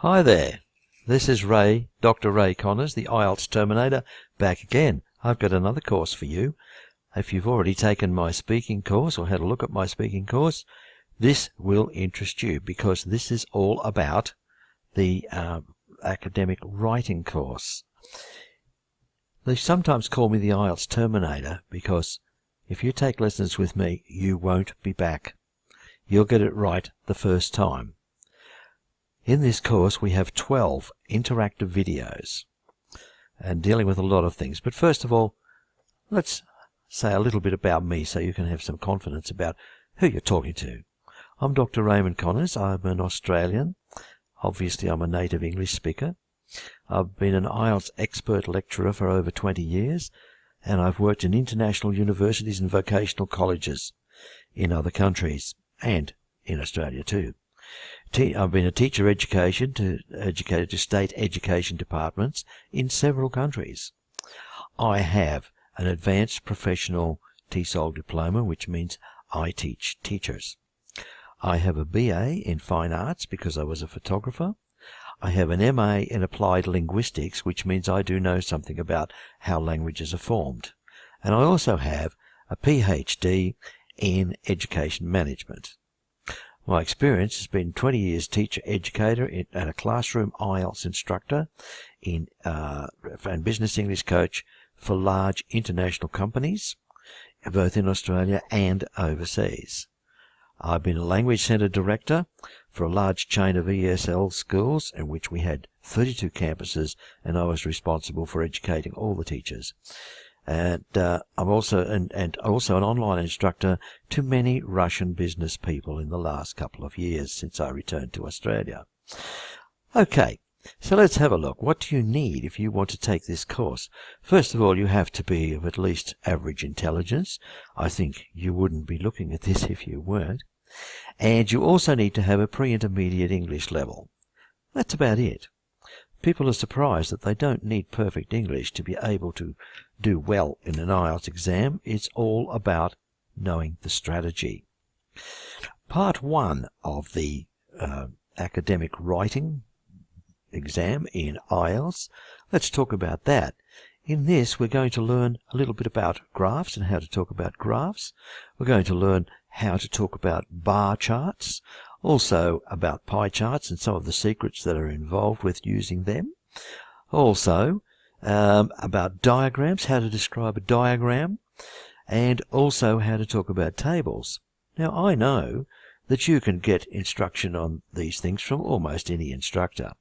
Hi there, this is Dr. Ray Connors, the IELTS Terminator, back again. I've got another course for you. If you've already taken my speaking course or had a look at my speaking course, this will interest you because this is all about the academic writing course. They sometimes call me the IELTS Terminator because if you take lessons with me, you won't be back. You'll get it right the first time. In this course, we have 12 interactive videos and dealing with a lot of things. But first of all, let's say a little bit about me so you can have some confidence about who you're talking to. I'm Dr. Raymond Connors. I'm an Australian. Obviously, I'm a native English speaker. I've been an IELTS expert lecturer for over 20 years, and I've worked in international universities and vocational colleges in other countries and in Australia too. I've been a teacher educated to state education departments in several countries. I have an advanced professional TESOL diploma, which means I teach teachers. I have a BA in fine arts because I was a photographer. I have an MA in applied linguistics, which means I do know something about how languages are formed. And I also have a PhD in education management. My experience has been 20 years teacher-educator and a classroom IELTS instructor and business English coach for large international companies, both in Australia and overseas. I've been a language centre director for a large chain of ESL schools in which we had 32 campuses, and I was responsible for educating all the teachers. And I'm also an online instructor to many Russian business people in the last couple of years since I returned to Australia. Okay, so let's have a look. What do you need if you want to take this course? First of all, you have to be of at least average intelligence. I think you wouldn't be looking at this if you weren't. And you also need to have a pre-intermediate English level. That's about it. People are surprised that they don't need perfect English to be able to do well in an IELTS exam. It's all about knowing the strategy. Part 1 of the academic writing exam in IELTS, let's talk about that. In this, we're going to learn a little bit about graphs and how to talk about graphs. We're going to learn how to talk about bar charts, also about pie charts and some of the secrets that are involved with using them. Also, about diagrams, how to describe a diagram, and also how to talk about tables. Now, I know that you can get instruction on these things from almost any instructor.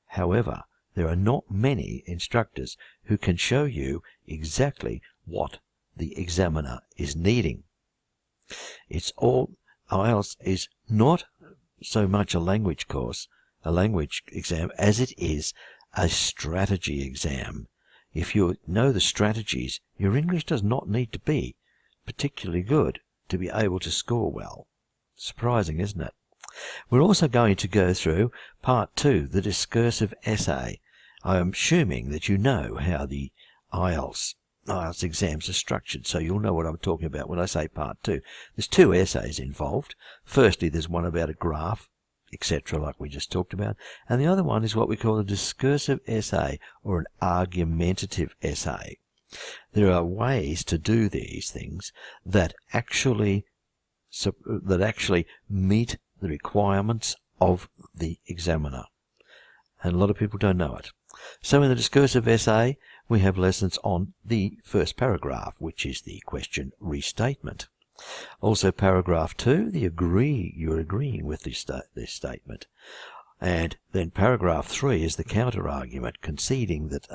However, there are not many instructors who can show you exactly what the examiner is needing. IELTS is not so much a language course, a language exam, as it is a strategy exam. If you know the strategies, your English does not need to be particularly good to be able to score well. Surprising, isn't it? We're also going to go through Part 2, the discursive essay. I am assuming that you know how the IELTS exams are structured, so you'll know what I'm talking about when I say Part 2. There's 2 essays involved. Firstly, there's one about a graph, etc., like we just talked about, and the other one is what we call a discursive essay or an argumentative essay. There are ways to do these things that actually meet the requirements of the examiner, and a lot of people don't know it. So in the discursive essay, we have lessons on the first paragraph, which is the question restatement. Also paragraph 2, you're agreeing with this statement. And then paragraph 3 is the counter-argument, conceding that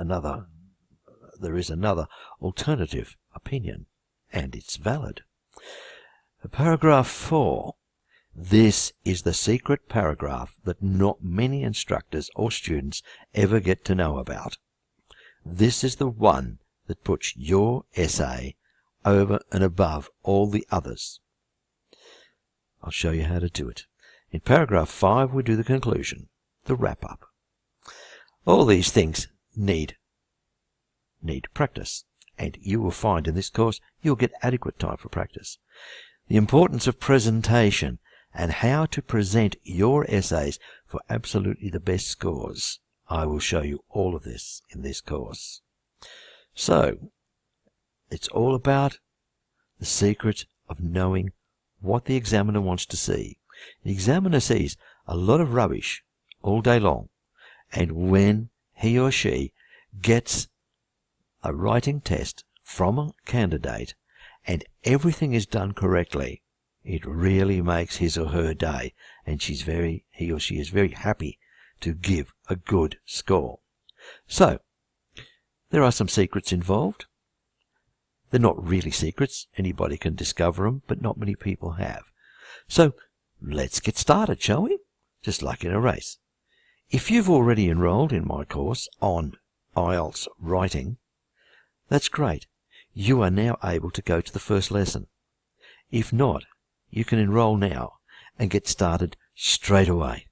there is another alternative opinion, and it's valid. Paragraph 4, this is the secret paragraph that not many instructors or students ever get to know about. This is the one that puts your essay over and above all the others. I'll show you how to do it. In paragraph 5, we do the conclusion, the wrap-up. All these things need practice, and you will find in this course you'll get adequate time for practice. The importance of presentation and how to present your essays for absolutely the best scores. I will show you all of this in this course. So, it's all about the secret of knowing what the examiner wants to see. The examiner sees a lot of rubbish all day long, and when he or she gets a writing test from a candidate and everything is done correctly, it really makes his or her day, and he or she is very happy to give a good score. So, there are some secrets involved. They're not really secrets. Anybody can discover them, but not many people have. So, let's get started, shall we? Just like in a race. If you've already enrolled in my course on IELTS Writing, that's great. You are now able to go to the first lesson. If not, you can enroll now and get started straight away.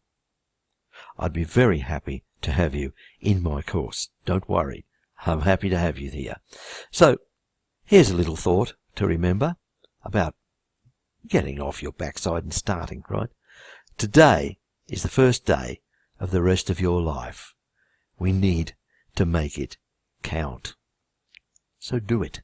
I'd be very happy to have you in my course. Don't worry. I'm happy to have you here. So, here's a little thought to remember about getting off your backside and starting, right? Today is the first day of the rest of your life. We need to make it count. So do it.